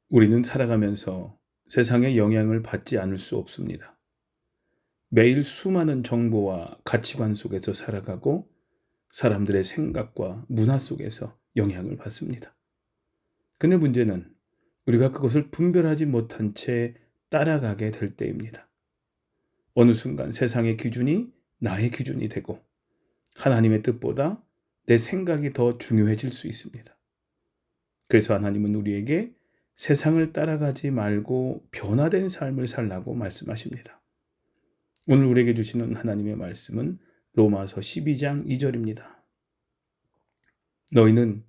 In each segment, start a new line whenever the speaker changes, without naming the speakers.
우리는 살아가면서 세상의 영향을 받지 않을 수 없습니다. 매일 수많은 정보와 가치관 속에서 살아가고 사람들의 생각과 문화 속에서 영향을 받습니다. 근데 문제는 우리가 그것을 분별하지 못한 채 따라가게 될 때입니다. 어느 순간 세상의 기준이 나의 기준이 되고 하나님의 뜻보다 내 생각이 더 중요해질 수 있습니다. 그래서 하나님은 우리에게 세상을 따라가지 말고 변화된 삶을 살라고 말씀하십니다. 오늘 우리에게 주시는 하나님의 말씀은 로마서 12장 2절입니다. 너희는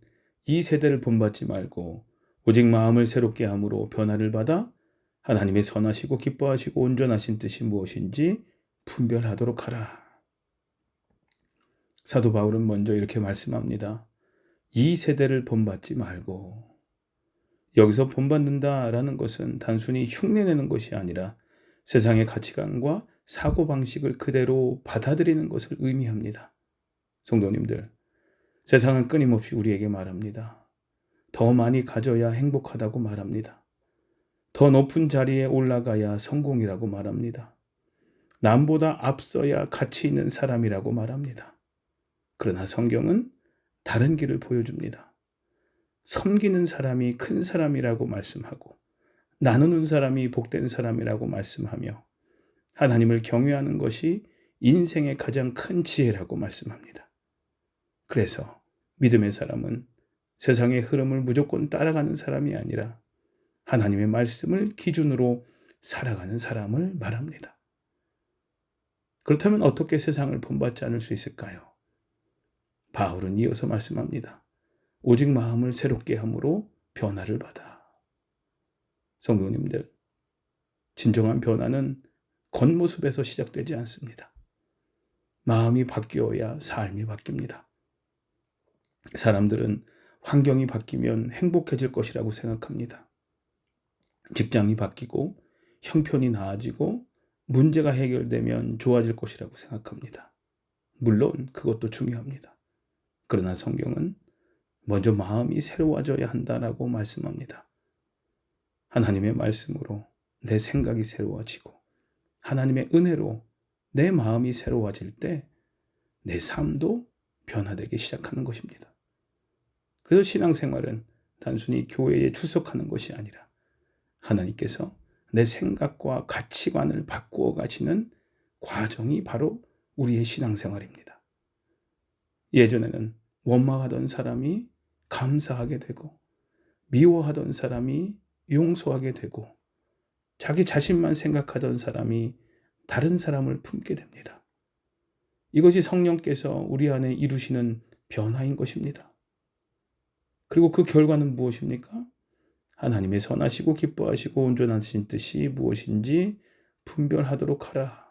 이 세대를 본받지 말고 오직 마음을 새롭게 함으로 변화를 받아 하나님의 선하시고 기뻐하시고 온전하신 뜻이 무엇인지 분별하도록 하라. 사도 바울은 먼저 이렇게 말씀합니다. 이 세대를 본받지 말고, 여기서 본받는다라는 것은 단순히 흉내내는 것이 아니라 세상의 가치관과 사고방식을 그대로 받아들이는 것을 의미합니다. 성도님들, 세상은 끊임없이 우리에게 말합니다. 더 많이 가져야 행복하다고 말합니다. 더 높은 자리에 올라가야 성공이라고 말합니다. 남보다 앞서야 가치 있는 사람이라고 말합니다. 그러나 성경은 다른 길을 보여줍니다. 섬기는 사람이 큰 사람이라고 말씀하고 나누는 사람이 복된 사람이라고 말씀하며 하나님을 경외하는 것이 인생의 가장 큰 지혜라고 말씀합니다. 그래서 믿음의 사람은 세상의 흐름을 무조건 따라가는 사람이 아니라 하나님의 말씀을 기준으로 살아가는 사람을 말합니다. 그렇다면 어떻게 세상을 본받지 않을 수 있을까요? 바울은 이어서 말씀합니다. 오직 마음을 새롭게 함으로 변화를 받아. 성도님들, 진정한 변화는 겉모습에서 시작되지 않습니다. 마음이 바뀌어야 삶이 바뀝니다. 사람들은 환경이 바뀌면 행복해질 것이라고 생각합니다. 직장이 바뀌고 형편이 나아지고 문제가 해결되면 좋아질 것이라고 생각합니다. 물론 그것도 중요합니다. 그러나 성경은 먼저 마음이 새로워져야 한다라고 말씀합니다. 하나님의 말씀으로 내 생각이 새로워지고 하나님의 은혜로 내 마음이 새로워질 때 내 삶도 변화되기 시작하는 것입니다. 그래서 신앙생활은 단순히 교회에 출석하는 것이 아니라 하나님께서 내 생각과 가치관을 바꾸어 가시는 과정이 바로 우리의 신앙생활입니다. 예전에는 원망하던 사람이 감사하게 되고 미워하던 사람이 용서하게 되고 자기 자신만 생각하던 사람이 다른 사람을 품게 됩니다. 이것이 성령께서 우리 안에 이루시는 변화인 것입니다. 그리고 그 결과는 무엇입니까? 하나님의 선하시고 기뻐하시고 온전하신 뜻이 무엇인지 분별하도록 하라.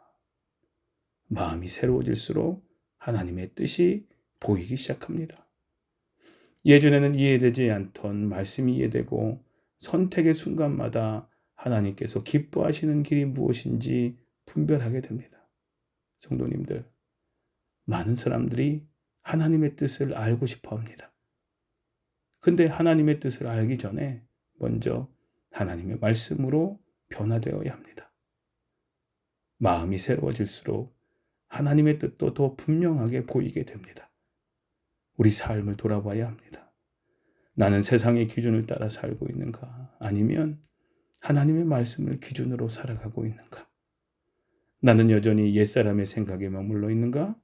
마음이 새로워질수록 하나님의 뜻이 보이기 시작합니다. 예전에는 이해되지 않던 말씀이 이해되고 선택의 순간마다 하나님께서 기뻐하시는 길이 무엇인지 분별하게 됩니다. 성도님들, 많은 사람들이 하나님의 뜻을 알고 싶어 합니다. 근데 하나님의 뜻을 알기 전에 먼저 하나님의 말씀으로 변화되어야 합니다. 마음이 새로워질수록 하나님의 뜻도 더 분명하게 보이게 됩니다. 우리 삶을 돌아봐야 합니다. 나는 세상의 기준을 따라 살고 있는가? 아니면 하나님의 말씀을 기준으로 살아가고 있는가? 나는 여전히 옛사람의 생각에 머물러 있는가?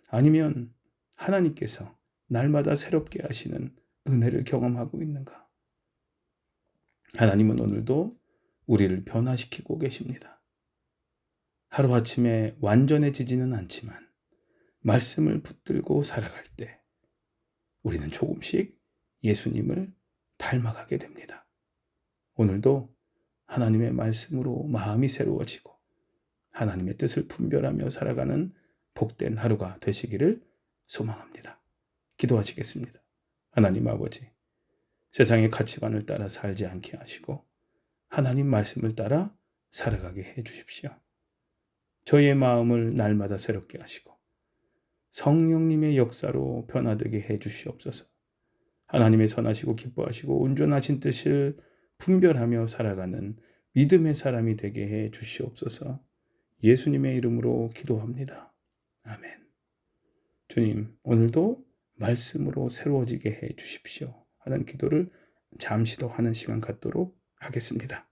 아니면 하나님께서 날마다 새롭게 하시는 은혜를 경험하고 있는가? 하나님은 오늘도 우리를 변화시키고 계십니다. 하루아침에 완전해지지는 않지만 말씀을 붙들고 살아갈 때 우리는 조금씩 예수님을 닮아가게 됩니다. 오늘도 하나님의 말씀으로 마음이 새로워지고 하나님의 뜻을 분별하며 살아가는 복된 하루가 되시기를 소망합니다. 기도하시겠습니다. 하나님 아버지, 세상의 가치관을 따라 살지 않게 하시고 하나님 말씀을 따라 살아가게 해 주십시오. 저희의 마음을 날마다 새롭게 하시고 성령님의 역사로 변화되게 해 주시옵소서. 하나님의 선하시고 기뻐하시고 온전하신 뜻을 분별하며 살아가는 믿음의 사람이 되게 해 주시옵소서. 예수님의 이름으로 기도합니다. 아멘. 주님, 오늘도 말씀으로 새로워지게 해 주십시오 하는 기도를 잠시 더 하는 시간 갖도록 하겠습니다.